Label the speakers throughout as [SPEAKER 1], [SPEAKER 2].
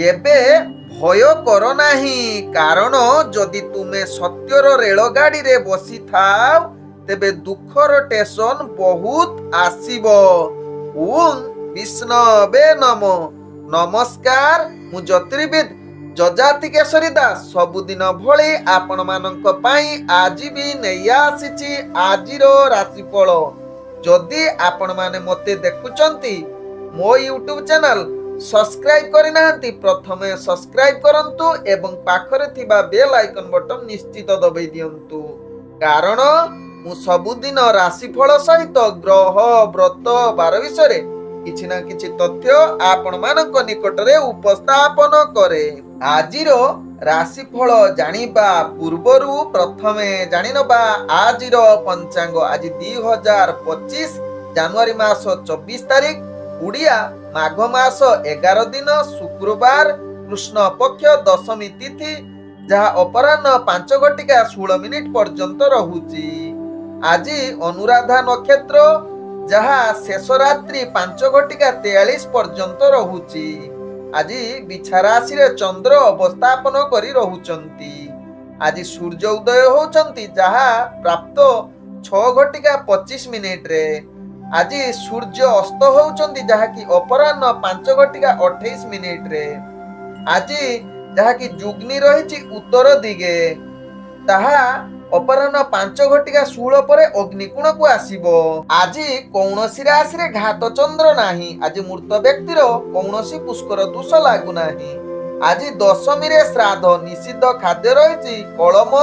[SPEAKER 1] तेबे भय कर नाही, कारण जदि तुमे सत्यर रेलगाड़ी रे बसी थाओ तेबे दुखर टेशन बहुत आसीबो। ओम विष्णवे नमो। नमस्कार, मु ज्योतिर्विद जजाति केशरी दास सबुदिन भली आपण मानक पाई आज भी नहीं आसीची आजिरो राशिफल। जदि आपण माने मते देखुचंती मो यूट्यूब चैनल सब्सक्राइब करि नाहंती प्रथमे सब्सक्राइब करंतु एवं पाखरे थिबा बेल आइकन बटन निश्चित दबाई दियंतु, कारण मु सबुदिन राशिफल सहित ग्रह व्रत बार विषय किछि ना किछि तथ्य आपण मानक निकटरे उपस्थापन करे। आजिरो राशिफल जानिबा पूर्वरु प्रथमे जानिनबा आजिरो पंचांग। आज 2025 जनवरी मास 24 तारिख, उड़िया माघ मास 11 दिन, शुक्रवार, कृष्ण पक्ष दशमी तिथि, जहा अपराह्न 5:16 पर्यंत रहुची। आज अनुराधा नक्षत्र, जहा शेष रात्रि 5:43 पर्यंत रहुची। आज बिछा राशि रे चंद्र अवस्थापन करी रहुचंती। आज सूर्य उदय होचंती, जहा प्राप्त 6:25 रे। आज सूर्य अस्त होचंती, जहा कि अपराह्न 5:28 रे। आज जहा कि जुग्नि रहिछि उत्तर दिगे, ताहा अपराह्न 5:16 पर अग्निकोण को आसीबो। आज कौनसी राशि रे घात चंद्र नाही। आज मृत व्यक्तिर कौनसी पुष्कर दोष लागु नाही। आज दशमी रे श्राद्ध, निषिद्ध खाद्य रहिछि कलम,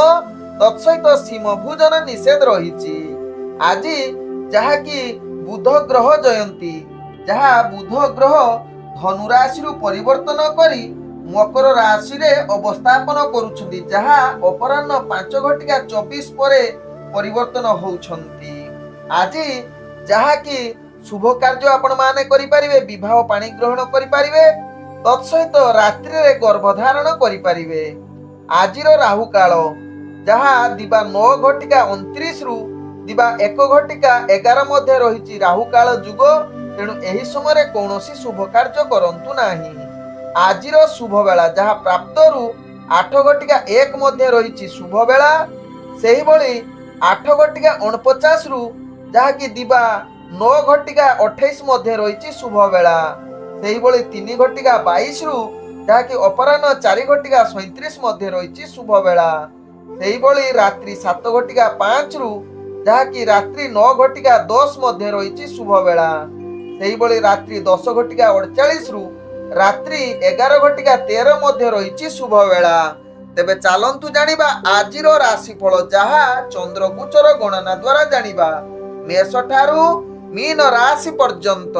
[SPEAKER 1] तत्सहित सीम भोजन निषेध रहिछि। आज जहा कि बुध ग्रह जयंती, जहा बुध ग्रह धनु राशि रु परिवर्तन करी मकर राशि रे अवस्थापन करुछंती, जहा अपराह्न 5:24 परे परिवर्तन होउछंती। आज जहा कि शुभ कार्य आपण माने करि परिबे, विवाह पाणी ग्रहण करि परिबे, तत्सहित रात्रि रे गर्भधारण करि परिबे। आजिरो राहु काल, जहा दिबा 9:29 रु दिबा 1:11 मध्ये रहिछि राहु काल जुग। तेणु एही समय रे कोनोसी शुभ कार्य करंतु नाही। आजिरो शुभ बेला, जहा प्राप्त रु 8:01 मध्ये रहिछि शुभ बेला, सेही भली 8:49 रु जहा कि दिबा 9:28 मध्ये रहिछि शुभ बेला, सेही भली 3:22 रु जहा कि अपराह्न 4:37 मध्ये रहिछि शुभ बेला, सेही भली रात्रि 7:05 रु जहा कि रात्रि 9:10 मध्ये रहिछि शुभ बेला, सेही भली रात्रि 10:48 रु रात्रि 11:13 मध्ये रहिछि शुभ बेला। तेबे चालंतु जानिबा आजिरो राशिफल, जहा चंद्र गोचर गणना द्वारा जानिबा मेष ठारू मीन राशि पर्यंत।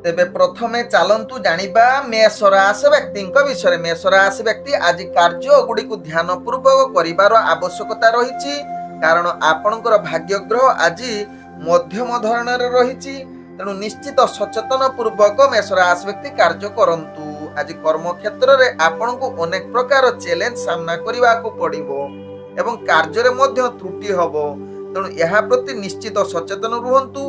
[SPEAKER 1] तेबे प्रथमे चालंतु जानिबा मेष राशि व्यक्तिଙ୍କ विषय। मेष राशि व्यक्ति आज कार्य गुडी को ध्यान पूर्वक करिवार आवश्यकता रहिछि, कारण आपनकर भाग्य ग्रह आज मध्यम धरणर रहिछि। तेणु निश्चित सचेतन पूर्वक मेष राशि व्यक्ति कार्य करंतु। आज कर्म क्षेत्र रे आपनको अनेक प्रकार चैलेंज सामना करिवा को पड़िबो एवं कार्य रे मध्य त्रुटि हबो। तेणु यहा प्रति निश्चित सचेतन रुहंतु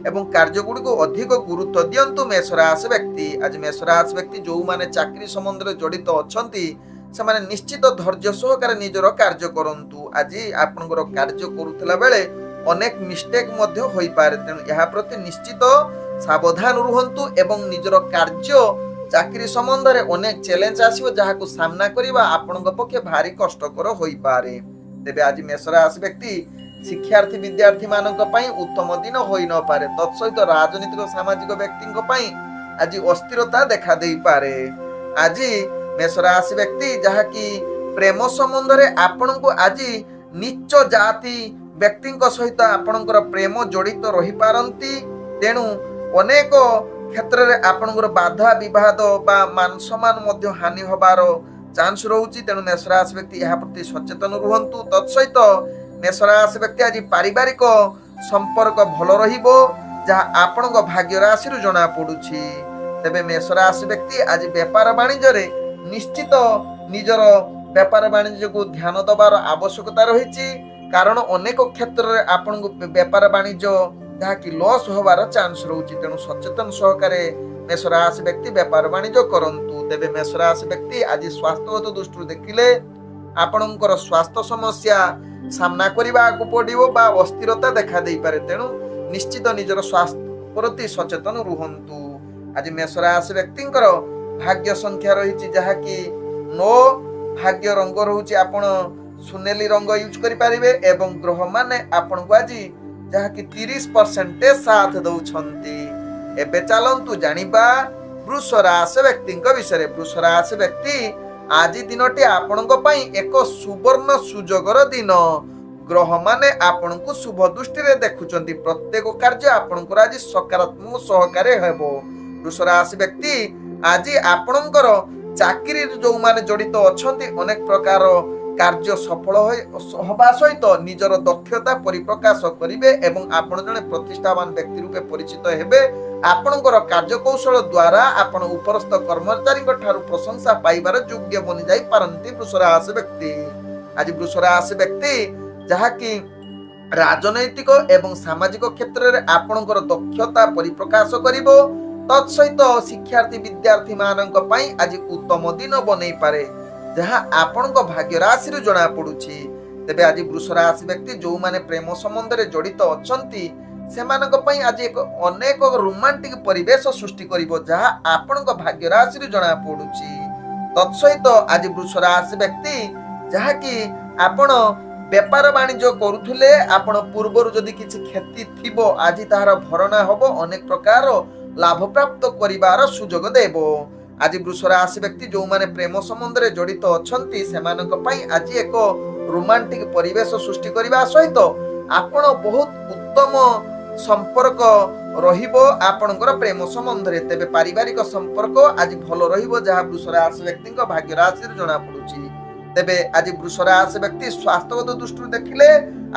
[SPEAKER 1] एवं कार्य गुडी को अधिक गुरुत्व दियंतु मेष राशि व्यक्ति। आज मेष राशि व्यक्ति जो माने चाकरी संबंध रे जड़ित अछंती, से माने निश्चित धैर्य सहकारे निजर कार्य करंतु। आज आपनकर कार्य करूतला बेले अनेक मिस्टेक मध्य होई पारे। तेणु यहा प्रति निश्चित सावधान रुहंतु एवं निजर कार्य चाकरी संबंध रे अनेक चैलेंज आसीबो, जहा को सामना करिबा आपनक पक्षे भारी कष्टकर होई पारे। तेबे आज मेष राशि व्यक्ति शिक्षार्थी विद्यार्थी मानक पई उत्तम दिन होई न पारे। तत्सहित राजनीतिक सामाजिक व्यक्तिଙ୍କ पई आज अस्थिरता देखा देई पारे। आज मेष राशि व्यक्ति जहा कि प्रेम संबंध रे आपनक आज नीच जाति व्यक्तिଙ୍କ सहित आपनकर प्रेम जड़ित रही पारंती। तेणु अनेक क्षेत्र रे आपनकर बाधा विवाद बा मान सम्मान मध्य हानि होबार चांस रहउची। तेणु मेष राशि व्यक्ति यहा प्रति सचेतन रुहंतु। तत्सहित मेष राशि व्यक्ति आज पारिवारिक संपर्क भल रहिबो, जहा आपनक भाग्य राशि रु जणा पडुची। तेबे मेष राशि व्यक्ति आज व्यापार वाणिज्य रे निश्चित निजर व्यापार वाणिज्य को ध्यान दबार आवश्यकता रहिची, कारण अनेक क्षेत्र रे आपन व्यापार वाणिज्य जहा कि लॉस होबार चांस रहउची। तेणु सचेतन सहकारे मेष राशि व्यक्ति व्यापार वाणिज्य करंतु। तेबे मेष राशि व्यक्ति आज स्वास्थ्यगत दृष्टि देखिले आपणकर स्वास्थ्य समस्या सामना करने को पड़ो बा अस्थिरता देखा दे पारे, तेणु निश्चित निजर स्वास्थ्य प्रति सचेतन रुहंतु। आज मेष राशि व्यक्ति भाग्य संख्या रही जहाँकि 9, भाग्य रंग रोचे आपण सुनेली रंग यूज करें एवं ग्रह माने आपण को आज जहाँकि 30% साथ दौरान। एबे चलतु जानिबा वृष राशि व्यक्ति विषय। वृष राशि व्यक्ति आज दिनटी आपणक पई एक सुवर्ण सुजोगर दिन। ग्रह माने आपण को शुभ दृष्टि रे देखुचंती, प्रत्येक कार्य आपणकर आज सकारात्मक सहकारे हेबो। वृष राशि व्यक्ति आज आपणकर चाकरी जो माने जड़ित अछंती अनेक प्रकार कार्य सफल होबा सहित निजर दक्षता परिप्रकाश करिवे एवं आपण जने प्रतिष्ठावान व्यक्ति रूपे परिचित हेबे। आपणकर कार्यकौशल द्वारा आपण उपरस्थ कर्मचारी ठारू प्रशंसा पाइबार योग्य बनि जाई पारंती वृष राशि व्यक्ति। आज वृष राशि व्यक्ति जहाँकि राजनैतिक एवं सामाजिक क्षेत्र में आपणकर दक्षता परिप्रकाश करिवो। तत्सहित शिक्षार्थी विद्यार्थी मानक पई आज उत्तम दिन बनै पारे, जहाँ आपणक भाग्य राशि जना पड़ुछि। तेबे आज वृष राशि व्यक्ति जो माने प्रेम संबंध रे जड़ित अछंती सेमानक पई आज एक अनेक रोमांटिक परिवेश सृष्टि करिवो, जहाँ आपणक भाग्य राशि जना पड़ुछि। तत्सहित आज वृष राशि व्यक्ति जहाँ कि आपण व्यापार वाणिज्य करुथुले आपण पूर्वर जदि किछि क्षति थिबो आज ताहार भरणा हबो, अनेक प्रकार लाभ प्राप्त करिवार सुजोग देबो। आज वृष राशि व्यक्ति जो माने प्रेम संबंध रे जड़ित अछंती सेमानक पई आज एक रोमांटिक परिवेश सृष्टि करिवा सहित आपण बहुत उत्तम संपर्क रहिबो आपणकर प्रेम संबंध रे। तेबे पारिवारिक संपर्क आज भलो रहिबो, जहाँ वृष राशि व्यक्ति भाग्य राशि रे जणा पड़ुछि। तेबे आज वृष राशि व्यक्ति स्वास्थ्यगत दृष्टि देखिले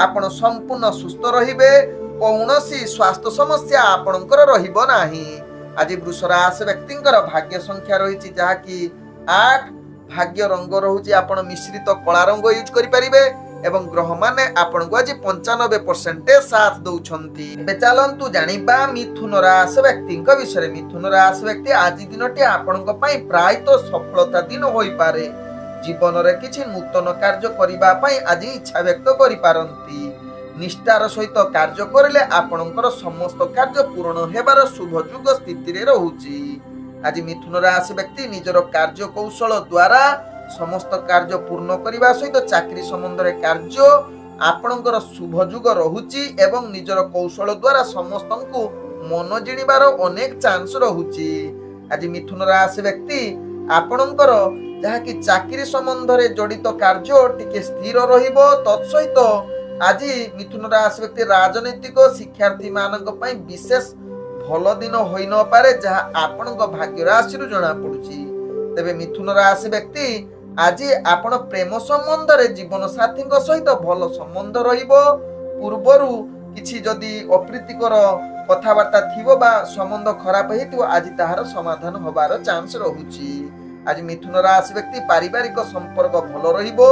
[SPEAKER 1] आपण संपूर्ण सुस्थ रहिबे, कौनसी स्वास्थ्य समस्या आपणकर रहिबो नाही। आज वृष राशि व्यक्ति भाग्य संख्या रही जहाँकि 8, भाग्य रंग रोचे आपण मिश्रित कला रंग यूज करें एवं ग्रह माने आपण को आज 95% साथ दौरान। चलतु जानिबा मिथुन राशि व्यक्ति विषय। मिथुन राशि व्यक्ति आज दिनटी आपण प्रायतः सफलता दिन होई पारे। जीवन रे किछि नूतन कार्य करिबा पई आज इच्छा व्यक्त करि पारंती। निष्ठार सहित कार्य करले आपणकर समस्त कार्य पूर्ण हेबार शुभ युग स्थिति रे रहूची। आज मिथुन राशि व्यक्ति निजर कार्य कौशल द्वारा समस्त कार्य पूर्ण करने सहित चाकरी संबंध रे कार्य आपणकर शुभ युग रहूची एवं निजर कौशल द्वारा समस्त को मन जिणिबार अनेक चांस रहूची। आज मिथुन राशि व्यक्ति आपणकर जहाँकि चाकरी संबंध रे जड़ित कार्य टिके स्थिर रहिबो। तत्सहित आज मिथुन राशि व्यक्ति राजनीतिक शिक्षार्थी मानक पई विशेष भल दिन होई न पारे, जहाँ आपणक भाग्य राशि जना पड़ुछि। तेबे मिथुन राशि व्यक्ति आज आपण प्रेम संबंध रे जीवन साथी सहित भल संबंध रहिबो। पूर्वरु किछि जदि अप्रीतिकर कथाबार्ता थिबो बा संबंध खराब हेतिबो आज ताहार समाधान होबार चांस रहूछि। आज मिथुन राशि व्यक्ति पारिवारिक संपर्क भल रहिबो,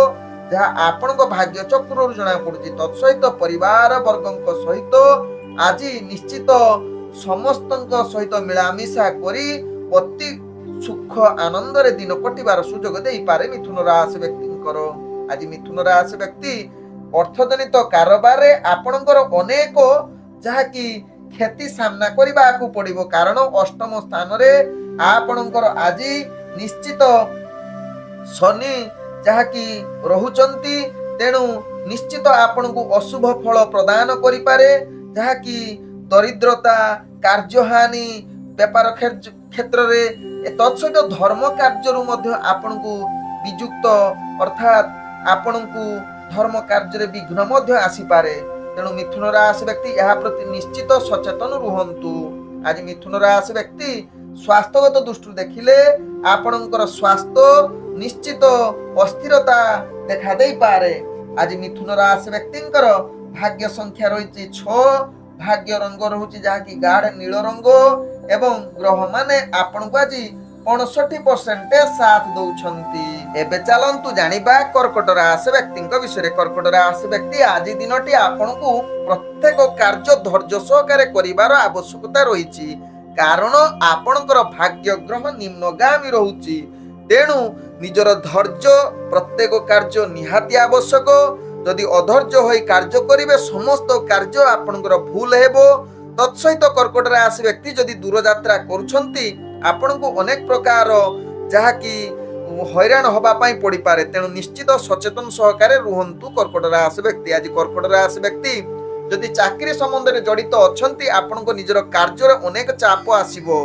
[SPEAKER 1] जहाँ आपणक भाग्य चक्र जना पड़ुछि। तत्सहित परिवार वर्गक सहित आज निश्चित समस्तक सहित मिलामिशा करी अति सुख आनंद रे दिन कटिबार सुजोग देई पारे मिथुन राशि व्यक्तिंकर। आज मिथुन राशि व्यक्ति अर्थजनित कारोबार रे आपणकर अनेक जहाँ कि क्षति सामना करबा को पड़िबो, कारण अष्टम स्थान रे आपणकर आज निश्चित शनि जहाँ कि रहुचंती, तेणु निश्चित आपण को अशुभ फल प्रदान करि पारे, जहाँ कि दरिद्रता, कार्यहानि, व्यापार क्षेत्र रे तत्सहित धर्म कार्य मध्य आपण को विजुक्त अर्थात आपण को धर्म कार्य रे विघ्न मध्य आसी पारे। तेणु मिथुन राशि व्यक्ति यह प्रति निश्चित सचेतन रुहंतु। आज मिथुन राशि व्यक्ति स्वास्थ्यगत दृष्टि देखिले आपणकर स्वास्थ्य निश्चित अस्थिरता देखा दे पारे। आज मिथुन राशि व्यक्तिंकर भाग्य संख्या रही 6, भाग्य रंग रहुची जहाँ कि गाढ़ नील रंग एवं ग्रह माने आपण को आज 65% साथ दौरान। एबे चलंतु जानिबा कर्कट राशि व्यक्ति विषय। कर्कट राशि व्यक्ति आज दिनटी आपण को प्रत्येक कार्य धैर्य सहकारे करिवार आवश्यकता रही, कारण आपणकर भाग्य ग्रह निम्नगामी रहुची तेणु निजर धैर्य प्रत्येक कार्य निहाती आवश्यक जदि अधैर्य होई कार्य करिवे समस्त कार्य आपणकर भूल हेबो तत्सहित कर्कट राशि व्यक्ति जदि दूर यात्रा करूछंती आपनको अनेक प्रकार जहाँकि हैरान हवा पाई पड़ी पारे तेणु निश्चित सचेतन सहकारे रुहंतु कर्कट राशि व्यक्ति। आज कर्कट राशि व्यक्ति जदि चाकरी संबंध में जड़ित अछंती आपनको निजर कार्य अनेक चाप आसीबो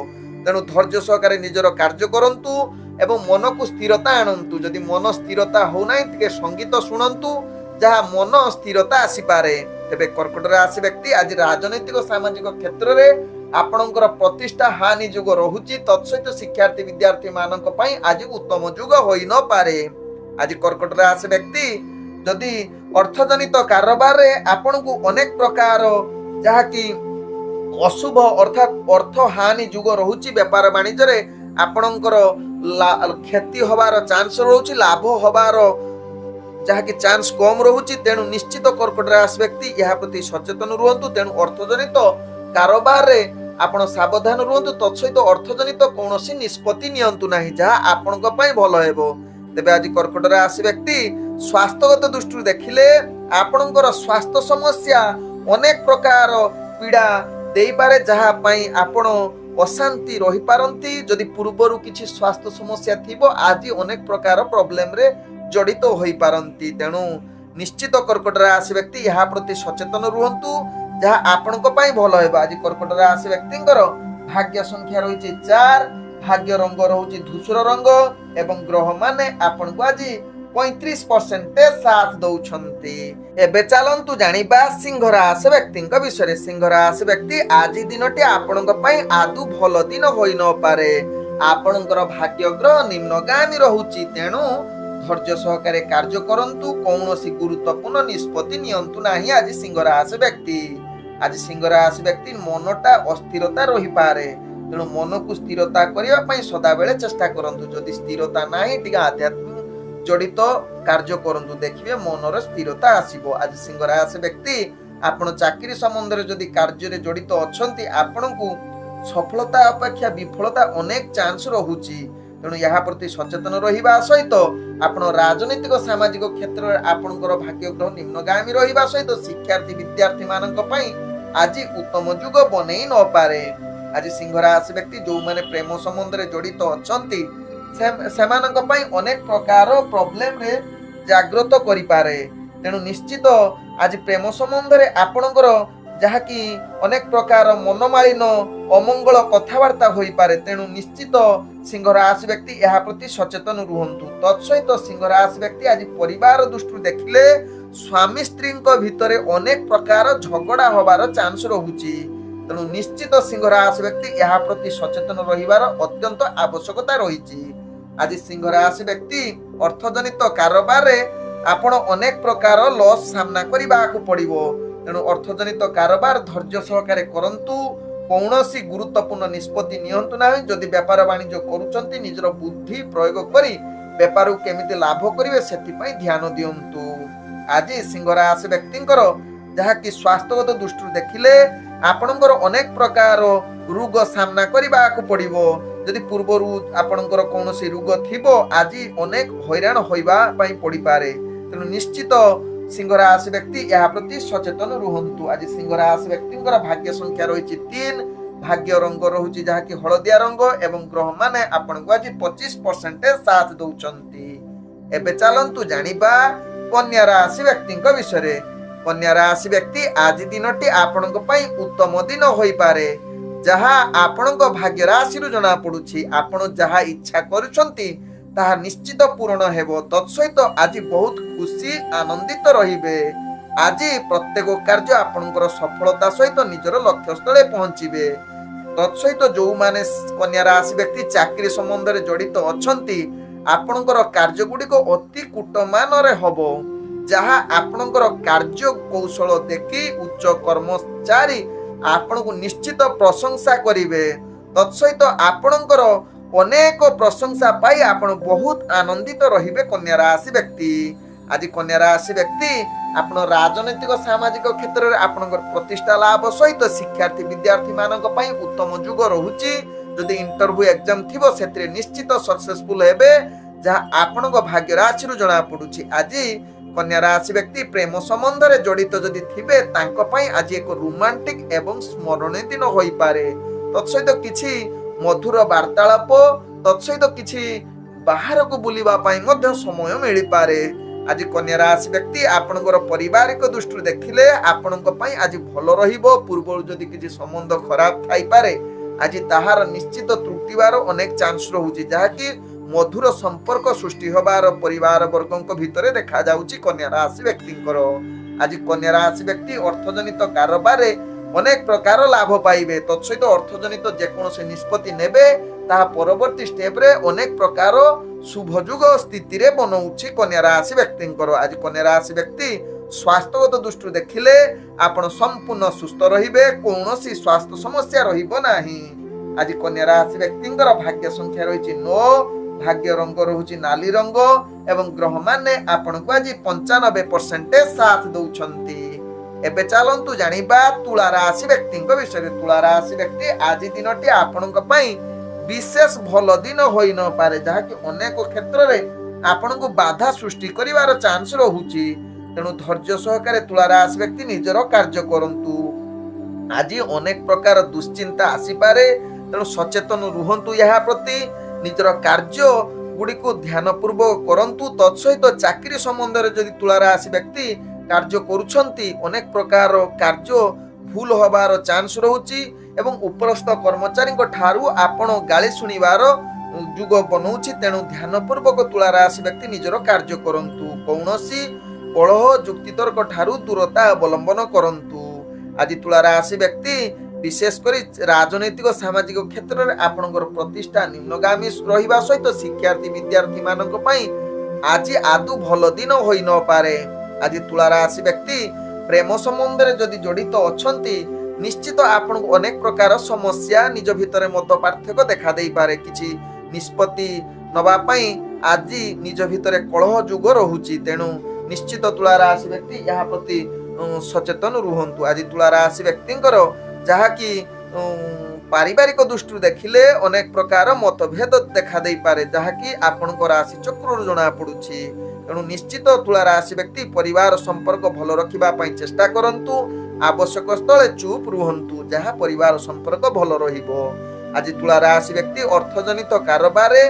[SPEAKER 1] तेणु धैर्य सहकारे निजर कार्य करंतु एवं मन को स्थिरता आणंतु जदि मन स्थिरता हो नाही तिके संगीत सुनंतु जहाँ मन स्थिरता आसी पारे तेबे कर्कट राशि व्यक्ति आज राजनैतिक सामाजिक क्षेत्र में आपणकर प्रतिष्ठा हानि जुग रहुची तत्सहित शिक्षार्थी विद्यार्थी मानक पई आज उत्तम जुग होई न पारे। आज कर्कट राशि व्यक्ति जदि अर्थजनित कारोबार रे आपनकु अनेक प्रकार जहा कि अशुभ अर्थात अर्थ हानि जुग रहुची व्यापार वाणिज्य रे आपणकर क्षति होबार चांस रहुची लाभ होबार जहा कि चांस कम रहुची तेणु निश्चित कर्कट राशि व्यक्ति यह प्रति सचेतन रुहंतु तेणु अर्थजनित कारोबार रे आपण सावधान रुहंतु तत्सहित अर्थजनित कौनसी निष्पत्ति नियंतु नाही जहा आपनक पई भलो हेबो। तेबे आज कर्कट राशि व्यक्ति स्वास्थ्यगत दृष्टि देखिले आपणकर स्वास्थ्य समस्या अनेक प्रकार पीड़ा देई पारे जहा पई आपण अशांति रही पारंती जदि पूर्वरु किछि स्वास्थ्य समस्या थिबो आज अनेक प्रकार प्रॉब्लम रे जड़ित होई पारंती तेणु निश्चित कर्कट राशि व्यक्ति यह प्रति सचेतन रुहंतु जहा आपणक पई भलो हेबा। आज कर्कट राशि व्यक्तिंकर भाग्य संख्या रहिछि 4 भाग्य रंग रहुछि धूसर रंग एवं ग्रह माने आपणको आज 35% साथ दउछंती। एबे चलंतु जानिबा सिंह राशि व्यक्तिंक विषय। सिंह राशि व्यक्ति आज दिनटी आपणक पई आदु भलो दिन होई न पारे आपणकर भाग्य ग्रह निम्नगामी रहुछि तेणु धैर्य सहकारे कार्य करंतु कौनसी गुरुत्वपूर्ण निष्पत्ति नियंतु नाही। आज सिंह राशि व्यक्ति आज सिंह राशि व्यक्ति मनटा अस्थिरता रही पारे तेणु मन को स्थिरता करने पई सदा बेले चेष्टा करंतु जदि स्थिरता नाही टिके आध्यात्मिक जड़ित कार्य करंतु देखिबे मनर स्थिरता आसीबो। आज सिंह राशि व्यक्ति आपण चाकरी संबंध रे जदि कार्य रे जड़ित अछंती आपणकु सफलता अपेक्षा विफलता अनेक चांस रहुची तेणु यह प्रति सचेतन रहिबा सहित आपण राजनीतिक सामाजिक क्षेत्र में आपणकर भाग्य ग्रह निम्नगामी रहिबा सहित शिक्षार्थी विद्यार्थी मानक पई आज उत्तम जुग बनै न पारे। आज सिंह राशि व्यक्ति जो माने प्रेम संबंध रे जड़ित अछंती सेमानक पई अनेक प्रकार प्रॉब्लम रे जागृत करि पारे तेणु निश्चित आज प्रेम संबंध रे आपणकर जहा कि अनेक प्रकार मनमालिन अमंगल कथबार्ता होई पारे तेणु निश्चित सिंह राशि व्यक्ति यह प्रति सचेतन रुहंतु। तत्सहित सिंह राशि व्यक्ति आज परिवार दृष्टि देखिले स्वामी स्त्री भितर अनेक प्रकार झगड़ा होबार चांस रहुची तेणु निश्चित सिंह राशि व्यक्ति यह प्रति सचेतन रहिबार अत्यंत आवश्यकता रहिची। आज सिंह राशि व्यक्ति अर्थजनित कारोबार रे आपण अनेक प्रकार लॉस सामना करबाकू पड़िबो तेणु अर्थजनित कारोबार धैर्य सहकारे करंतु कौनसी गुरुत्वपूर्ण निष्पत्ति नियंतु नाही जदि व्यापार वाणिज्य करूचंती निजर बुद्धि प्रयोग करी व्यापार केमिति लाभ करिवे सेति पई ध्यान दियंतु। आज सिंह राशि व्यक्तिंकर जहा कि स्वास्थ्यगत दृष्टि देखिले आपणकर अनेक प्रकार रोग सामना करबाकू पड़िबो जदि पूर्वरु आपणकर कौनसी रोग थिबो आज अनेक हैरान होइबा पई पड़ी पारे तेणु निश्चित सिंह राशि व्यक्ति यह प्रति सचेतन रुहंतु। आज सिंह राशि व्यक्तिंकर भाग्य संख्या रही 3 भाग्य रंग रहुची जहा कि हलदिया रंग एवं ग्रह माने आपनको आज 25% साथ दउचंती। एबे चलंतु जानिबा कन्या राशि व्यक्तिंक विषय। कन्या राशि व्यक्ति आज दिनटी आपनको पई उत्तम दिन होई पारे जहा आपनको भाग्य राशि रु जना पडुची आपण जहा इच्छा करूछंती ताहा निश्चित पूर्ण हेबो तत्सहित आज बहुत खुशी आनंदित रहिबे। आज प्रत्येक कार्य आपनकर सफलता सहित निजर लक्ष्य स्थले पहुंचीबे। तत्सहित जो माने कन्या राशि व्यक्ति चाकरी संबंध रे जड़ित अछंती आपनकर कार्य गुडी को अति कुटमान रे हबो जहा आपनकर कार्य कौशल देखि उच्च कर्मचारी आपन को निश्चित प्रशंसा करिवे। तत्सहित आपनकर अनेक प्रशंसा पाई आपण बहुत आनंदित रहिबे कन्या राशि व्यक्ति। आज कन्या राशि व्यक्ति ଆପଣ ରାଜନୈତିକ ସାମାଜିକ କ୍ଷେତ୍ରରେ ଆପଣଙ୍କର ପ୍ରତିଷ୍ଠା ଲାଭ ସହିତ ଶିକ୍ଷାର୍ଥୀ ବିଦ୍ୟାର୍ଥୀ ମାନଙ୍କ ପାଇଁ ଉତ୍ତମ ଯୁଗ ରହୁଛି। ଯଦି ଇଣ୍ଟରଭ୍ୟୁ ଏକ୍ଜାମ ଥିବ ସେଥିରେ ନିଶ୍ଚିତ ସକ୍ସେସଫୁଲ ହେବେ, ଯାହା ଆପଣଙ୍କ ଭାଗ୍ୟ ରାଶିରୁ ଜଣା ପଡୁଛି। ଆଜି କନ୍ୟା ରାଶି ବ୍ୟକ୍ତି ପ୍ରେମ ସମ୍ବନ୍ଧରେ ଜଡିତ ଯଦି ଥିବେ ତାଙ୍କ ପାଇଁ ଆଜି ଏକ ରୋମାଣ୍ଟିକ ଏବଂ ସ୍ମରଣୀୟ ଦିନ ହୋଇପାରେ। ତତ୍ସହିତ କିଛି ମଧୁର ବାର୍ତ୍ତାଳାପ, ତତ୍ସହିତ କିଛି ବାହାରକୁ ବୁଲିବା ପାଇଁ ମଧ୍ୟ ସମୟ ମିଳିପାରେ। ଆଜି କନ୍ୟା ରାଶି ବ୍ୟକ୍ତି ଆପଣଙ୍କର ପାରିବାରିକ ଦୃଷ୍ଟିରୁ ଦେଖିଲେ ଆପଣଙ୍କ ପାଇଁ ଆଜି ଭଲ ରହିବ। ପୂର୍ବରୁ ଯଦି କିଛି ସମ୍ବନ୍ଧ ଖରାପ ଥାଇପାରେ ଆଜି ତାହାର ନିଶ୍ଚିତ ତ୍ରୁଟିବାର ଅନେକ ଚାନ୍ସ ରହୁଛି, ଯାହାକି ମଧୁର ସମ୍ପର୍କ ସୃଷ୍ଟି ହବାର ପରିବାର ବର୍ଗଙ୍କ ଭିତରେ ଦେଖାଯାଉଛି କନ୍ୟା ରାଶି ବ୍ୟକ୍ତିଙ୍କର। ଆଜି କନ୍ୟା ରାଶି ବ୍ୟକ୍ତି ଅର୍ଥଜନିତ କାରବାରରେ ଅନେକ ପ୍ରକାର ଲାଭ ପାଇବେ। ତତ୍ସହିତ ଅର୍ଥଜନିତ ଯେକୌଣସି ନିଷ୍ପତ୍ତି ନେବେ ତାହା ପରବର୍ତ୍ତୀ ଷ୍ଟେପରେ ଅନେକ ପ୍ରକାର ଶୁଭଯୋଗ ସ୍ଥିତିରେ ବନଉଛି କନ୍ୟା ରାଶି ବ୍ୟକ୍ତିଙ୍କର। ଆଜି କନ୍ୟା ରାଶି ବ୍ୟକ୍ତି ସ୍ୱାସ୍ଥ୍ୟଗତ ଦୃଷ୍ଟିରୁ ଦେଖିଲେ ଆପଣ ସମ୍ପୂର୍ଣ୍ଣ ସୁସ୍ଥ ରହିବେ, କୌଣସି ସ୍ୱାସ୍ଥ୍ୟ ସମସ୍ୟା ରହିବ ନାହିଁ। ଆଜି କନ୍ୟା ରାଶି ବ୍ୟକ୍ତିଙ୍କର ଭାଗ୍ୟ ସଂଖ୍ୟା ରହିଛି 9, ଭାଗ୍ୟ ରଙ୍ଗ ରହୁଛି ନାଲି ରଙ୍ଗ ଏବଂ ଗ୍ରହମାନେ ଆପଣଙ୍କୁ ଆଜି 95% ସାଥ ଦଉଛନ୍ତି। ଏବେ ଚାଲନ୍ତୁ ଜାଣିବା ତୁଳା ରାଶି ବ୍ୟକ୍ତିଙ୍କ ବିଷୟରେ। ତୁଳା ରାଶି ବ୍ୟକ୍ତି ଆଜି ଦିନଟି ଆପଣଙ୍କ ପାଇଁ ବିଶେଷ ଭଲ ଦିନ ହୋଇ ନପାରେ, ଯାହାକି ଅନେକ କ୍ଷେତ୍ରରେ ଆପଣଙ୍କୁ ବାଧା ସୃଷ୍ଟି କରିବାର ଚାନ୍ସ ରହୁଛି। ତେଣୁ ଧୈର୍ଯ୍ୟ ସହକାରେ ତୁଳା ରାଶି ବ୍ୟକ୍ତି ନିଜର କାର୍ଯ୍ୟ କରନ୍ତୁ। ଆଜି ଅନେକ ପ୍ରକାର ଦୁଶ୍ଚିନ୍ତା ଆସିପାରେ, ତେଣୁ ସଚେତନ ରୁହନ୍ତୁ ଏହା ପ୍ରତି। ନିଜର କାର୍ଯ୍ୟ ଗୁଡ଼ିକୁ ଧ୍ୟାନ ପୂର୍ବକ କରନ୍ତୁ। ତତ୍ସହିତ ଚାକିରି ସମ୍ବନ୍ଧରେ ଯଦି ତୁଳା ରାଶି ବ୍ୟକ୍ତି କାର୍ଯ୍ୟ କରୁଛନ୍ତି ଅନେକ ପ୍ରକାର କାର୍ଯ୍ୟ ଭୁଲ ହବାର ଚାନ୍ସ ରହୁଛି ଏବଂ ଉପରସ୍ଥ କର୍ମଚାରୀଙ୍କ ଠାରୁ ଆପଣ ଗାଳି ଶୁଣିବାର ଯୁଗ ବନଉଛି। ତେଣୁ ଧ୍ୟାନ ପୂର୍ବକ ତୁଳା ରାଶି ବ୍ୟକ୍ତି ନିଜର କାର୍ଯ୍ୟ କରନ୍ତୁ। କୌଣସି କଳହ ଯୁକ୍ତିତର୍କ ଠାରୁ ଦୂରତା ଅବଲମ୍ବନ କରନ୍ତୁ। ଆଜି ତୁଳା ରାଶି ବ୍ୟକ୍ତି ବିଶେଷ କରି ରାଜନୈତିକ ସାମାଜିକ କ୍ଷେତ୍ରରେ ଆପଣଙ୍କର ପ୍ରତିଷ୍ଠା ନିମ୍ନଗାମୀ ରହିବା ସହିତ ଶିକ୍ଷାର୍ଥୀ ବିଦ୍ୟାର୍ଥୀ ମାନଙ୍କ ପାଇଁ ଆଜି ଆଦୌ ଭଲ ଦିନ ହୋଇ ନପାରେ। ଆଜି ତୁଳା ରାଶି ବ୍ୟକ୍ତି ପ୍ରେମ ସମ୍ବନ୍ଧରେ ଯଦି ଜଡିତ ଅଛନ୍ତି ନିଶ୍ଚିତ ଆପଣଙ୍କୁ ଅନେକ ପ୍ରକାର ସମସ୍ୟା ନିଜ ଭିତରେ ମତ ପାର୍ଥକ୍ୟ ଦେଖା ଦେଇପାରେ। କିଛି ନିଷ୍ପତ୍ତି ନବା ପାଇଁ ଆଜି ନିଜ ଭିତରେ କଳହ ଯୁଗ ରହୁଛି। ତେଣୁ ନିଶ୍ଚିତ ତୁଳା ରାଶି ବ୍ୟକ୍ତି ଏହା ପ୍ରତି ସଚେତନ ରୁହନ୍ତୁ। ଆଜି ତୁଳା ରାଶି ବ୍ୟକ୍ତିଙ୍କର ଯାହାକି ପାରିବାରିକ ଦୃଷ୍ଟିରୁ ଦେଖିଲେ ଅନେକ ପ୍ରକାର ମତଭେଦ ଦେଖା ଦେଇପାରେ, ଯାହାକି ଆପଣଙ୍କ ରାଶି ଚକ୍ରରୁ ଜଣା ପଡୁଛି। ତେଣୁ ନିଶ୍ଚିତ ତୁଳା ରାଶି ବ୍ୟକ୍ତି ପରିବାର ସମ୍ପର୍କ ଭଲ ରଖିବା ପାଇଁ ଚେଷ୍ଟା କରନ୍ତୁ। ଆବଶ୍ୟକ ସ୍ଥଳେ ଚୁପ୍ ରୁହନ୍ତୁ, ଯାହା ପରିବାର ସମ୍ପର୍କ ଭଲ ରହିବ। ଆଜି ତୁଳା ରାଶି ବ୍ୟକ୍ତି ଅର୍ଥଜନିତ କାରବାରରେ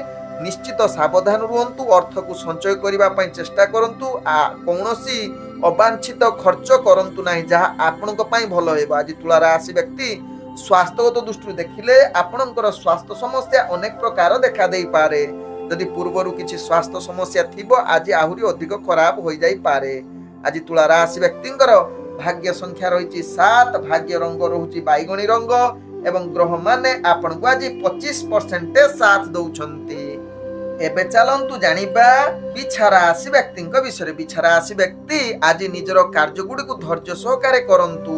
[SPEAKER 1] ନିଶ୍ଚିତ ସାବଧାନ ରୁହନ୍ତୁ। ଅର୍ଥକୁ ସଞ୍ଚୟ କରିବା ପାଇଁ ଚେଷ୍ଟା କରନ୍ତୁ। କୌଣସି ଅବାଞ୍ଛିତ ଖର୍ଚ୍ଚ କରନ୍ତୁ ନାହିଁ, ଯାହା ଆପଣଙ୍କ ପାଇଁ ଭଲ ହେବ। ଆଜି ତୁଳା ରାଶି ବ୍ୟକ୍ତି ସ୍ୱାସ୍ଥ୍ୟଗତ ଦୃଷ୍ଟିରୁ ଦେଖିଲେ ଆପଣଙ୍କର ସ୍ୱାସ୍ଥ୍ୟ ସମସ୍ୟା ଅନେକ ପ୍ରକାର ଦେଖା ଦେଇପାରେ। ଯଦି ପୂର୍ବରୁ କିଛି ସ୍ୱାସ୍ଥ୍ୟ ସମସ୍ୟା ଥିବ ଆଜି ଆହୁରି ଅଧିକ ଖରାପ ହୋଇଯାଇପାରେ। ଆଜି ତୁଳା ରାଶି ବ୍ୟକ୍ତିଙ୍କର ଭାଗ୍ୟ ସଂଖ୍ୟା ରହିଛି 7, ଭାଗ୍ୟ ରଙ୍ଗ ରହୁଛି ବାଇଗଣୀ ରଙ୍ଗ ଏବଂ ଗ୍ରହମାନେ ଆପଣଙ୍କୁ ଆଜି 25% ସାଥ ଦଉଛନ୍ତି। ଏବେ ଚାଲନ୍ତୁ ଜାଣିବା ବିଛା ରାଶି ବ୍ୟକ୍ତିଙ୍କ ବିଷୟରେ। ବିଛା ରାଶି ବ୍ୟକ୍ତି ଆଜି ନିଜର କାର୍ଯ୍ୟ ଗୁଡ଼ିକୁ ଧୈର୍ଯ୍ୟ ସହକାରେ କରନ୍ତୁ।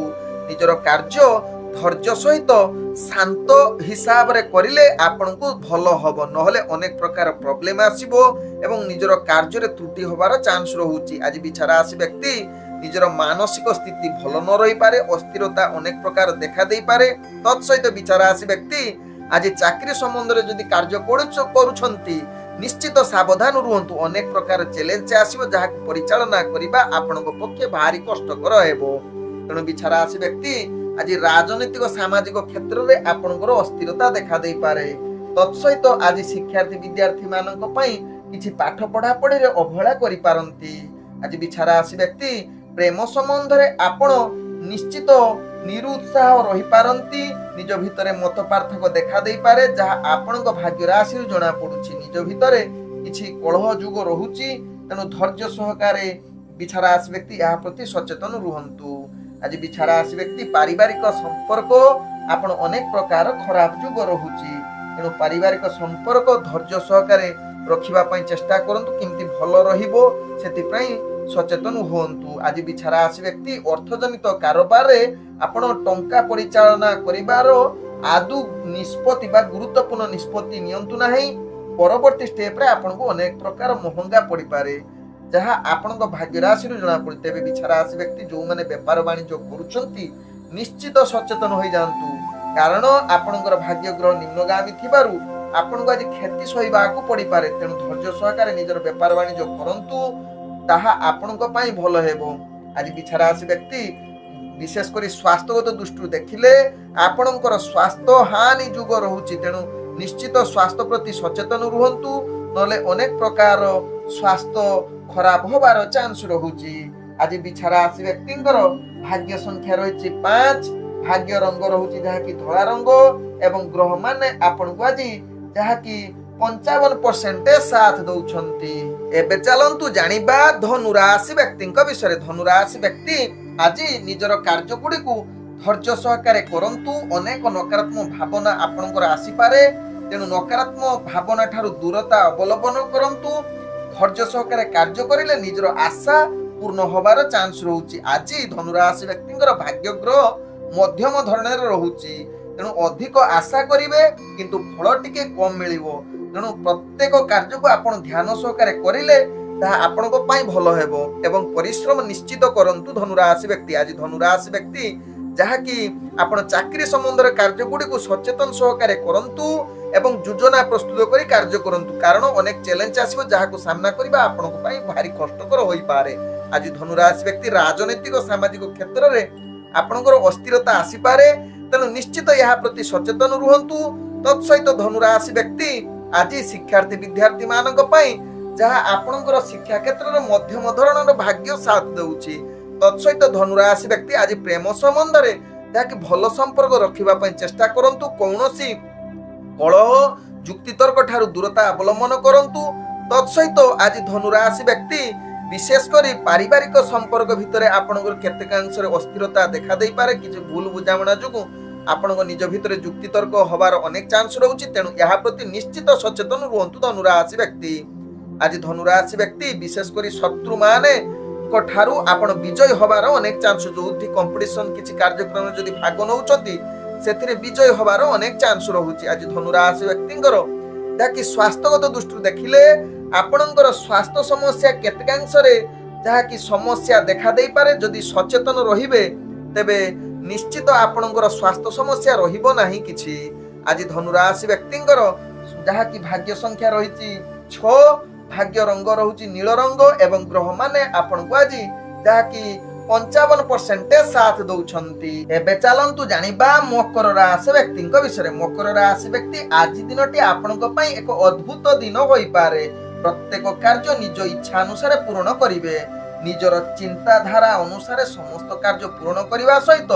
[SPEAKER 1] ନିଜର କାର୍ଯ୍ୟ ଧୈର୍ଯ୍ୟ ସହିତ ଶାନ୍ତ ହିସାବରେ କରିଲେ ଆପଣଙ୍କୁ ଭଲ ହବ, ନହେଲେ ଅନେକ ପ୍ରକାର ପ୍ରୋବ୍ଲେମ ଆସିବ ଏବଂ ନିଜର କାର୍ଯ୍ୟରେ ତ୍ରୁଟି ହବାର ଚାନ୍ସ ରହୁଛି। ଆଜି ବିଛା ରାଶି ବ୍ୟକ୍ତି ନିଜର ମାନସିକ ସ୍ଥିତି ଭଲ ନ ରହିପାରେ, ଅସ୍ଥିରତା ଅନେକ ପ୍ରକାର ଦେଖା ଦେଇପାରେ। ତତ୍ସହିତ ବିଛା ରାଶି ବ୍ୟକ୍ତି ଆଜି ଚାକିରି ସମ୍ବନ୍ଧରେ ଯଦି କାର୍ଯ୍ୟ କରୁଛନ୍ତି ନିଶ୍ଚିତ ସାବଧାନ ରୁହନ୍ତୁ। ଅନେକ ପ୍ରକାର ଚ୍ୟାଲେଞ୍ଜ ଆସିବ, ଯାହାକୁ ପରିଚାଳନା କରିବା ଆପଣଙ୍କ ପକ୍ଷେ ଭାରି କଷ୍ଟକର ହେବ। ତେଣୁ ବିଛା ରାଶି ବ୍ୟକ୍ତି ଆଜି ରାଜନୈତିକ ସାମାଜିକ କ୍ଷେତ୍ରରେ ଆପଣଙ୍କର ଅସ୍ଥିରତା ଦେଖା ଦେଇପାରେ। ତତ୍ସହିତ ଆଜି ଶିକ୍ଷାର୍ଥୀ ବିଦ୍ୟାର୍ଥୀ ମାନଙ୍କ ପାଇଁ କିଛି ପାଠ ପଢାପଢିରେ ଅବହେଳା କରିପାରନ୍ତି। ଆଜି ବିଛା ରାଶି ବ୍ୟକ୍ତି ପ୍ରେମ ସମ୍ବନ୍ଧରେ ଆପଣ ନିଶ୍ଚିତ ନିରୁତ୍ସାହ ରହିପାରନ୍ତି। ନିଜ ଭିତରେ ମତ ପାର୍ଥକ୍ୟ ଦେଖା ଦେଇପାରେ, ଯାହା ଆପଣଙ୍କ ଭାଗ୍ୟ ରାଶିରୁ ଜଣା ପଡୁଛି। ନିଜ ଭିତରେ କିଛି କଳହ ଯୁଗ ରହୁଛି, ତେଣୁ ଧୈର୍ଯ୍ୟ ସହକାରେ ବିଛା ରାଶି ବ୍ୟକ୍ତି ଏହା ପ୍ରତି ସଚେତନ ରୁହନ୍ତୁ। ଆଜି ବିଛା ରାଶି ବ୍ୟକ୍ତି ପାରିବାରିକ ସମ୍ପର୍କ ଆପଣ ଅନେକ ପ୍ରକାର ଖରାପ ଯୁଗ ରହୁଛି, ତେଣୁ ପାରିବାରିକ ସମ୍ପର୍କ ଧୈର୍ଯ୍ୟ ସହକାରେ ରଖିବା ପାଇଁ ଚେଷ୍ଟା କରନ୍ତୁ। କେମିତି ଭଲ ରହିବ ସେଥିପାଇଁ ସଚେତନ ହୁଅନ୍ତୁ। ଆଜି ବିଛା ରାଶି ବ୍ୟକ୍ତି ଅର୍ଥଜନିତ କାରବାରରେ ଆପଣ ଟଙ୍କା ପରିଚାଳନା କରିବାର ଆଦୌ ନିଷ୍ପତ୍ତି ବା ଗୁରୁତ୍ୱପୂର୍ଣ୍ଣ ନିଷ୍ପତ୍ତି ନିଅନ୍ତୁ ନାହିଁ। ପରବର୍ତ୍ତୀ ଷ୍ଟେପରେ ଆପଣଙ୍କୁ ଅନେକ ପ୍ରକାର ମହଙ୍ଗା ପଡିପାରେ। जहाँ आपण भाग्य राशि जना पड़े। तेज बिछा राशि व्यक्ति जो मैंने बेपार वाणिज्य करुँच निश्चित सचेतन हो जातु, कारण आपणकर भाग्य ग्रह निम्नगामी थिबारु आपन को आज क्षति सहिबाकू पड़ी पारे। तेणु धैर्य सहकारे निजर बेपार वाणिज्य करंतु, ताहा आपन को पाई भल हेबो। आज बिछा राशि व्यक्ति विशेषकर स्वास्थ्यगत दृष्टि देखिले आपणकर स्वास्थ्य हानि जुग रहुछि। तेणु निश्चित स्वास्थ्य प्रति सचेतन रुहंतु, नले अनेक प्रकार स्वास्थ्य खराब होबार चांस रहुछि। आज बिछा राशि व्यक्तिंकर भाग्य संख्या रही 5, भाग्य रंग रहुछि जहाँकि धला रंग, एवं ग्रह माने आपन को आज जहाँकि 55% साथ दौछंती। एबे चलंतु जानिबा धनु राशि व्यक्तिंक विषय। धनु राशि व्यक्ति आज निजर कार्य गुडी को धैर्य सहकारे करंतु। अनेक नकारात्मक भावना आपनकर आसी पारे, तेणु नकारात्मक भावना ठारू दूरता अवलंबन करंतु। धैर्य सहकारे कार्य करिले निजर आशा पूर्ण होबार चांस रहुछि। आज धनु राशि व्यक्तिंकर भाग्य ग्रह मध्यम धरणर रहुछि, तेणु अधिक आशा करिवे किंतु फल टिके कम मिलिबो। तेणु प्रत्येक कार्य को आपण ध्यान सहकारे करिले ताहा आपनको पाई भलो हेबो, एवं परिश्रम निश्चित करंतु धनु राशि व्यक्ति। आज धनु राशि व्यक्ति जहाँकि आपण चाकरी संबंध कार्य गुडी को सचेतन सहकारे करंतु एवं योजना प्रस्तुत करी कार्य करंतु, कारण अनेक चैलेंज आसीबो जहाको सामना करिबा आपनको पाई भारी कष्टकर होई पारे। आज धनु राशि व्यक्ति राजनीतिक सामाजिक क्षेत्र में आपनकर अस्थिरता आसी पारे, तेणु निश्चित यह प्रति सचेतन रुहंतु। तत्सहित धनु राशि व्यक्ति आज शिक्षार्थी विद्यार्थी मानक पाई जहाँ आपनकर शिक्षा क्षेत्र में मध्यम धरणर भाग्य साथ देउछि। तत्सहित धनु राशि व्यक्ति आज प्रेम संबंध रे जहाँकि भल संपर्क रखिबा पई चेष्टा करंतु। कौनसी कलह जुक्तितर्क ठारू दूरता अवलंबन करंतु। तत्सहित आज धनु राशि व्यक्ति विशेषकर पारिवारिक संपर्क भितर आपनकर केतेकांश अस्थिरता देखा दे पारे। किछि भूल बुझामणा जोगु आपनक निज भितर जुक्तितर्क होबार अनेक चांस रहुछि, तेणु यह प्रति निश्चित सचेतन रुहंतु धनु राशि व्यक्ति। आज धनु राशि व्यक्ति विशेषकर शत्रु माने ठारू आपण विजय होबार अनेक चांस, जो कंपिटिशन किछि कार्यक्रम जदि भाग नउचंती सेथिरे विजय होबार अनेक चांस रहुछि। आज धनु राशि व्यक्तिंकर जाकि स्वास्थ्यगत दृष्टि देखिले आपणकर स्वास्थ्य समस्या केतकांश रे जहाँकि समस्या देखा दे पारे। जदि सचेतन रहिबे तेबे निश्चित आपणकर स्वास्थ्य समस्या रहिबो नाही किछि। आज धनु राशि व्यक्तिंकर जहाँकि भाग्य संख्या रहिछि 6, भाग्य रंग रहुछि नील रंग, एवं ग्रह माने आपन को आज जहाँकि 55% साथ दौछंती। एबे चलंतु जानिबा मकर राशि व्यक्तिंक विषय। मकर राशि व्यक्ति आज दिनटी आपनक पई एक अद्भुत दिन होई पारे। प्रत्येक कार्य निज इच्छा अनुसार पूर्ण करिवे। निजर चिंताधारा अनुसार समस्त कार्य पूर्ण करने सहित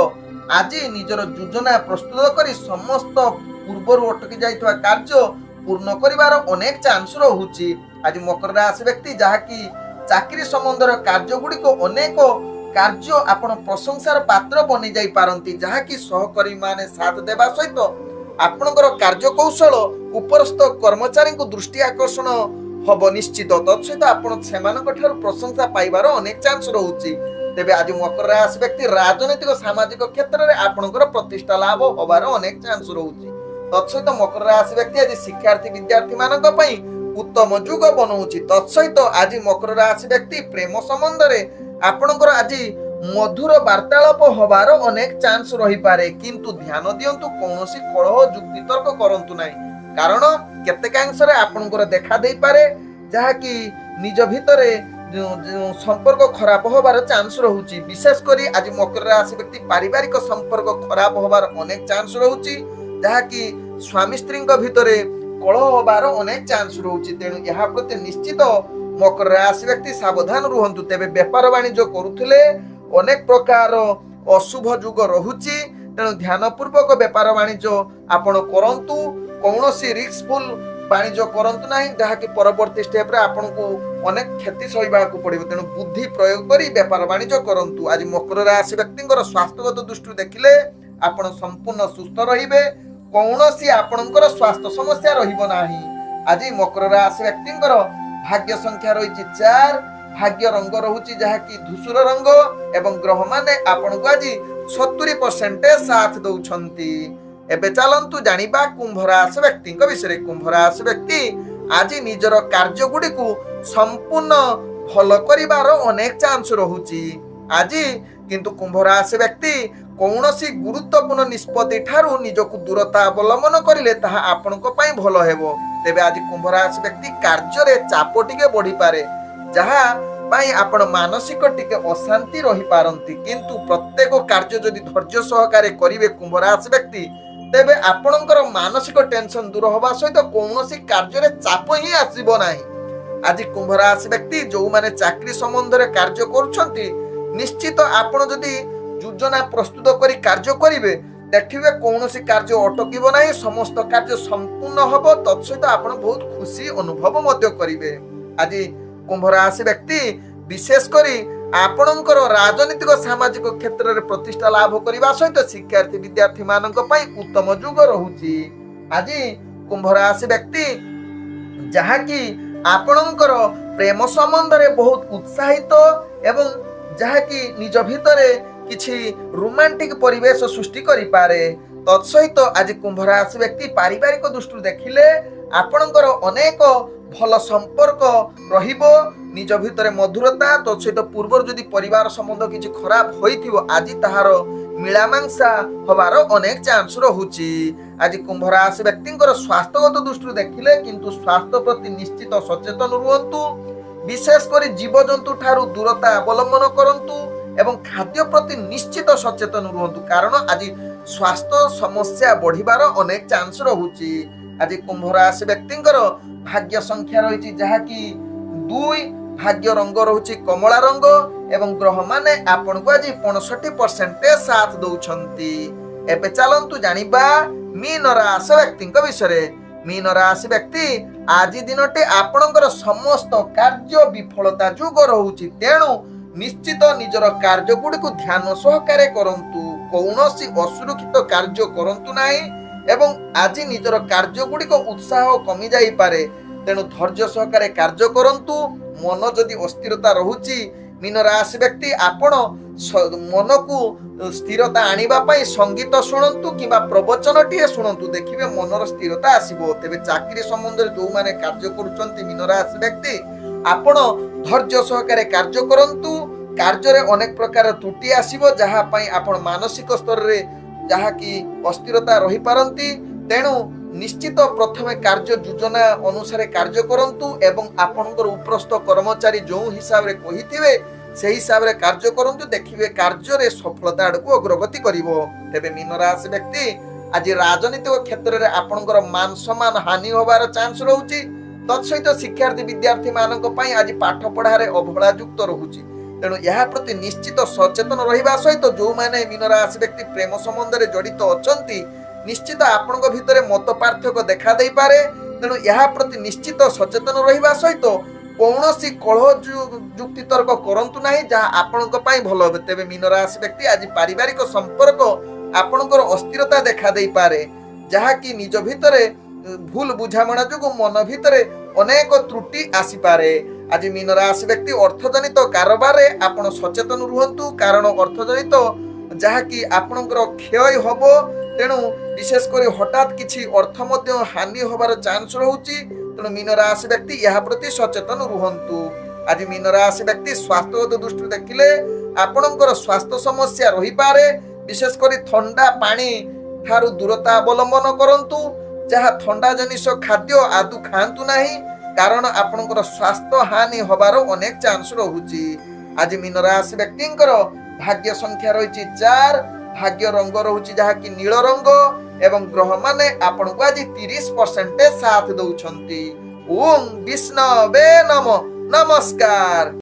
[SPEAKER 1] आज निजर योजना प्रस्तुत करी समस्त पूर्वर अटकी जाइथवा कार्य पूर्ण करिवार अनेक चांस रहुछि। आज मकर राशि व्यक्ति जहाँकि चाकरी संबंधर कार्य गुडी को अनेक कार्य आपण प्रशंसार पात्र बनी जाई पारंती, जहाँकि सहकर्मी माने साथ देबा सहित आपणकर कार्य कौशल उपरस्थ कर्मचारी को दृष्टि आकर्षण हब निश्चित। तत्सहित आपण सेमानक ठारू प्रशंसा पाइबार अनेक चांस रहुछि। तेबे आज मकर राशि व्यक्ति राजनीतिक सामाजिक क्षेत्र में आपणकर प्रतिष्ठा लाभ होबार अनेक चांस रहुछि। तत्सहित मकर राशि व्यक्ति आज शिक्षार्थी विद्यार्थी मानक पई उत्तम जुग बनौछि। तत्सहित आज मकर राशि व्यक्ति प्रेम संबंध रे आपणकर आज मधुर वार्तालाप होबार अनेक चांस रही पारे, किंतु ध्यान दियंतु कौनसी कलह जुक्ति तर्क करंतु नाही, कारण केतेकांश रे आपणकर देखा दे पारे जहाँकि निज भितरे संपर्क खराब होबार चांस रहुछि। विशेष करी आज मकर राशि व्यक्ति पारिवारिक संपर्क खराब होबार अनेक चांस रहुछि, जहाँकि स्वामी स्त्री भितरे कलह होबार अनेक चांस रहुछि। तेणु यह प्रति निश्चित मकर राशि व्यक्ति सावधान रुहंतु। तेबे व्यापार वाणिज्य करुथिले अनेक प्रकार अशुभ जुग रहुछि, तेणु ध्यान पूर्वक व्यापार वाणिज्य आपण करंतु। कौनसी रिस्कफुल वाणिज्य करंतु नाही, जहाँकि परवर्ती स्टेप रे आपनको अनेक क्षति सहिबाकू पड़िबो। तेणु बुद्धि प्रयोग करी व्यापार वाणिज्य करंतु। आज मकर राशि व्यक्तिंकर स्वास्थ्यगत दृष्टि देखिले आपण संपूर्ण सुस्थ रहिबे, कौनसी आपणकर स्वास्थ्य समस्या रहिबो नाही। आज मकर राशि व्यक्तिंकर भाग्य संख्या रही 4, भाग्य रंग रहुछि जहाँकि धूसर रंग, एवं ग्रह माने आपण को आज 70% साथ दौछंती। एबे चलंतु जानिबा कुंभ राशि व्यक्तिंक विषय। कुंभ राशि व्यक्ति आज निजर कार्य गुडी को संपूर्ण ଭଲ କରିବାର ଅନେକ ଚାନ୍ସ ରହୁଛି। ଆଜି କିନ୍ତୁ କୁମ୍ଭ ରାଶି ବ୍ୟକ୍ତି କୌଣସି ଗୁରୁତ୍ୱପୂର୍ଣ୍ଣ ନିଷ୍ପତ୍ତି ଠାରୁ ନିଜକୁ ଦୂରତା ଅବଲମ୍ବନ କରିଲେ ତାହା ଆପଣଙ୍କ ପାଇଁ ଭଲ ହେବ। ତେବେ ଆଜି କୁମ୍ଭ ରାଶି ବ୍ୟକ୍ତି କାର୍ଯ୍ୟରେ ଚାପ ଟିକେ ବଢିପାରେ, ଯାହା ପାଇଁ ଆପଣ ମାନସିକ ଟିକେ ଅଶାନ୍ତି ରହିପାରନ୍ତି। କିନ୍ତୁ ପ୍ରତ୍ୟେକ କାର୍ଯ୍ୟ ଯଦି ଧୈର୍ଯ୍ୟ ସହକାରେ କରିବେ କୁମ୍ଭ ରାଶି ବ୍ୟକ୍ତି, ତେବେ ଆପଣଙ୍କର ମାନସିକ ଟେନସନ ଦୂର ହେବା ସହିତ କୌଣସି କାର୍ଯ୍ୟରେ ଚାପ ହିଁ ଆସିବ ନାହିଁ। ଆଜି କୁମ୍ଭ ରାଶି ବ୍ୟକ୍ତି ଯେଉଁମାନେ ଚାକିରି ସମ୍ବନ୍ଧରେ କାର୍ଯ୍ୟ କରୁଛନ୍ତି, ନିଶ୍ଚିତ ଆପଣ ଯଦି ଯୋଜନା ପ୍ରସ୍ତୁତ କରି କାର୍ଯ୍ୟ କରିବେ, ଦେଖିବେ କୌଣସି କାର୍ଯ୍ୟ ଅଟକିବ ନାହିଁ, ସମସ୍ତ କାର୍ଯ୍ୟ ସମ୍ପୂର୍ଣ୍ଣ ହେବ। ତତ୍ସହିତ ଆପଣ ବହୁତ ଖୁସି ଅନୁଭବ ମଧ୍ୟ କରିବେ। ଆଜି କୁମ୍ଭ ରାଶି ବ୍ୟକ୍ତି ବିଶେଷ କରି ଆପଣଙ୍କର ରାଜନୈତିକ ସାମାଜିକ କ୍ଷେତ୍ରରେ ପ୍ରତିଷ୍ଠା ଲାଭ କରିବା ସହିତ ଶିକ୍ଷାର୍ଥୀ ବିଦ୍ୟାର୍ଥୀ ମାନଙ୍କ ପାଇଁ ଉତ୍ତମ ଯୁଗ ରହୁଛି। ଆଜି କୁମ୍ଭ ରାଶି ବ୍ୟକ୍ତି ଯାହାକି ଆପଣଙ୍କର ପ୍ରେମ ସମ୍ବନ୍ଧରେ ବହୁତ ଉତ୍ସାହିତ ଏବଂ ଯାହାକି ନିଜ ଭିତରେ କିଛି ରୋମାଣ୍ଟିକ ପରିବେଶ ସୃଷ୍ଟି କରିପାରେ। ତତ୍ସହିତ ଆଜି କୁମ୍ଭ ରାଶି ବ୍ୟକ୍ତି ପାରିବାରିକ ଦୃଷ୍ଟିରୁ ଦେଖିଲେ ଆପଣଙ୍କର ଅନେକ ଭଲ ସମ୍ପର୍କ ରହିବ, ନିଜ ଭିତରେ ମଧୁରତା। ତତ୍ସହିତ ପୂର୍ବରୁ ଯଦି ପରିବାର ସମ୍ବନ୍ଧ କିଛି ଖରାପ ହୋଇଥିବ, ଆଜି ତାହାର ମିଳାମାଂସା ହବାର ଅନେକ ଚାନ୍ସ ରହୁଛି। ଆଜି କୁମ୍ଭ ରାଶି ବ୍ୟକ୍ତିଙ୍କର ସ୍ୱାସ୍ଥ୍ୟଗତ ଦୃଷ୍ଟିରୁ ଦେଖିଲେ କିନ୍ତୁ ସ୍ୱାସ୍ଥ୍ୟ ପ୍ରତି ନିଶ୍ଚିତ ସଚେତନ ରୁହନ୍ତୁ। ବିଶେଷ କରି ଜୀବଜନ୍ତୁ ଠାରୁ ଦୂରତା ଅବଲମ୍ବନ କରନ୍ତୁ ଏବଂ ଖାଦ୍ୟ ପ୍ରତି ନିଶ୍ଚିତ ସଚେତନ ରୁହନ୍ତୁ, କାରଣ ଆଜି ସ୍ୱାସ୍ଥ୍ୟ ସମସ୍ୟା ବଢିବାର ଅନେକ ଚାନ୍ସ ରହୁଛି। ଆଜି କୁମ୍ଭ ରାଶି ବ୍ୟକ୍ତିଙ୍କର ଭାଗ୍ୟ ସଂଖ୍ୟା ରହିଛି ଯାହାକି 2, ଭାଗ୍ୟ ରଙ୍ଗ ରହୁଛି କମଳା ରଙ୍ଗ ଏବଂ ଗ୍ରହ ମାନେ ଆପଣଙ୍କୁ ଆଜି 65% ସାଥ ଦଉଛନ୍ତି। ଏବେ ଚାଲନ୍ତୁ ଜାଣିବା ମୀନ ରାଶି ବ୍ୟକ୍ତିଙ୍କ ବିଷୟରେ। ମୀନ ରାଶି ବ୍ୟକ୍ତି ଆଜି ଦିନଟି ଆପଣଙ୍କର ସମସ୍ତ କାର୍ଯ୍ୟ ବିଫଳତା ଯୋଗ ରହୁଛି, ତେଣୁ ନିଶ୍ଚିତ ନିଜର କାର୍ଯ୍ୟ ଗୁଡିକୁ ଧ୍ୟାନ ସହକାରେ କରନ୍ତୁ। କୌଣସି ଅସୁରକ୍ଷିତ କାର୍ଯ୍ୟ କରନ୍ତୁ ନାହିଁ ଏବଂ ଆଜି ନିଜର କାର୍ଯ୍ୟ ଗୁଡିକ ଉତ୍ସାହ କମି ଯାଇପାରେ, ତେଣୁ ଧୈର୍ଯ୍ୟ ସହକାରେ କାର୍ଯ୍ୟ କରନ୍ତୁ। ମନ ଯଦି ଅସ୍ଥିରତା ରହୁଛି, ମୀନ ରାଶି ବ୍ୟକ୍ତି ଆପଣ ମନକୁ ସ୍ଥିରତା ଆଣିବା ପାଇଁ ସଙ୍ଗୀତ ଶୁଣନ୍ତୁ କିମ୍ବା ପ୍ରବଚନଟିଏ ଶୁଣନ୍ତୁ, ଦେଖିବେ ମନର ସ୍ଥିରତା ଆସିବ। ତେବେ ଚାକିରି ସମ୍ବନ୍ଧରେ ଯେଉଁମାନେ କାର୍ଯ୍ୟ କରୁଛନ୍ତି ମୀନ ରାଶି ବ୍ୟକ୍ତି, ଆପଣ ଧୈର୍ଯ୍ୟ ସହକାରେ କାର୍ଯ୍ୟ କରନ୍ତୁ। କାର୍ଯ୍ୟରେ ଅନେକ ପ୍ରକାର ତ୍ରୁଟି ଆସିବ, ଯାହା ପାଇଁ ଆପଣ ମାନସିକ ସ୍ତରରେ ଯାହାକି ଅସ୍ଥିରତା ରହିପାରନ୍ତି। ତେଣୁ ନିଶ୍ଚିତ ପ୍ରଥମେ କାର୍ଯ୍ୟ ଯୋଜନା ଅନୁସାରେ କାର୍ଯ୍ୟ କରନ୍ତୁ ଏବଂ ଆପଣଙ୍କର ଉପରସ୍ଥ କର୍ମଚାରୀ ଯେଉଁ ହିସାବରେ କହିଥିବେ ସେହି ହିସାବରେ କାର୍ଯ୍ୟ କରନ୍ତୁ, ଦେଖିବେ କାର୍ଯ୍ୟରେ ସଫଳତା ଆଡ଼କୁ ଅଗ୍ରଗତି କରିବ। ତେବେ ମୀନ ରାଶି ବ୍ୟକ୍ତି ଆଜି ରାଜନୈତିକ କ୍ଷେତ୍ରରେ ଆପଣଙ୍କର ମାନ ସମ୍ମାନ ହାନି ହେବାର ଚାନ୍ସ ରହୁଛି। ତତ୍ସହିତ ଶିକ୍ଷାର୍ଥୀ ବିଦ୍ୟାର୍ଥୀ ମାନଙ୍କ ପାଇଁ ଆଜି ପାଠ ପଢାରେ ଅବହେଳା ଯୁକ୍ତ ରହୁଛି, ତେଣୁ ଏହା ପ୍ରତି ନିଶ୍ଚିତ ସଚେତନ ରହିବା ସହିତ ଯେଉଁମାନେ ମୀନ ରାଶି ବ୍ୟକ୍ତି ପ୍ରେମ ସମ୍ବନ୍ଧରେ ଜଡ଼ିତ ଅଛନ୍ତି, ନିଶ୍ଚିତ ଆପଣଙ୍କ ଭିତରେ ମତ ପାର୍ଥକ୍ୟ ଦେଖା ଦେଇପାରେ, ତେଣୁ ଏହା ପ୍ରତି ନିଶ୍ଚିତ ସଚେତନ ରହିବା ସହିତ କୌଣସି କଳହ ଯୁକ୍ତି ତର୍କ କରନ୍ତୁ ନାହିଁ, ଯାହା ଆପଣଙ୍କ ପାଇଁ ଭଲ ହେବ। ତେବେ ମୀନ ରାଶି ବ୍ୟକ୍ତି ଆଜି ପାରିବାରିକ ସମ୍ପର୍କ ଆପଣଙ୍କର ଅସ୍ଥିରତା ଦେଖା ଦେଇପାରେ, ଯାହାକି ନିଜ ଭିତରେ ଭୁଲ ବୁଝାମଣା ଯୋଗୁଁ ମନ ଭିତରେ ଅନେକ ତ୍ରୁଟି ଆସିପାରେ। ଆଜି ମୀନ ରାଶି ବ୍ୟକ୍ତି ଅର୍ଥଜନିତ କାରବାରରେ ଆପଣ ସଚେତନ ରୁହନ୍ତୁ, କାରଣ ଅର୍ଥଜନିତ ଯାହାକି ଆପଣଙ୍କର କ୍ଷୟ ହବ, ତେଣୁ ବିଶେଷ କରି ହଠାତ୍ କିଛି ଅର୍ଥ ମଧ୍ୟ ହାନି ହବାର ଚାନ୍ସ ରହୁଛି, ତେଣୁ ମୀନ ରାଶି ବ୍ୟକ୍ତି ଏହା ପ୍ରତି ସଚେତନ ରୁହନ୍ତୁ। ଆଜି ମୀନ ରାଶି ବ୍ୟକ୍ତି ସ୍ୱାସ୍ଥ୍ୟଗତ ଦୃଷ୍ଟିରୁ ଦେଖିଲେ ଆପଣଙ୍କର ସ୍ୱାସ୍ଥ୍ୟ ସମସ୍ୟା ରହିପାରେ, ବିଶେଷ କରି ଥଣ୍ଡା ପାଣି ଠାରୁ ଦୂରତା ଅବଲମ୍ବନ କରନ୍ତୁ। ଯାହା ଥଣ୍ଡା ଜିନିଷ ଖାଦ୍ୟ ଆଦୌ ଖାଆନ୍ତୁ ନାହିଁ, କାରଣ ଆପଣଙ୍କର ସ୍ୱାସ୍ଥ୍ୟ ହାନି ହବାର ଅନେକ ଚାନ୍ସ ରହୁଛି। ଆଜି ମୀନ ରାଶି ବ୍ୟକ୍ତିଙ୍କର ଭାଗ୍ୟ ସଂଖ୍ୟା ରହିଛି 4, ଭାଗ୍ୟ ରଙ୍ଗ ରହୁଛି ଯାହାକି ନୀଳ ରଙ୍ଗ ଏବଂ ଗ୍ରହ ମାନେ ଆପଣଙ୍କୁ ଆଜି 30% ସାଥ ଦଉଛନ୍ତି। ଓಂ ବିଷ୍ଣବେ ନମଃ। ନମସ୍କାର।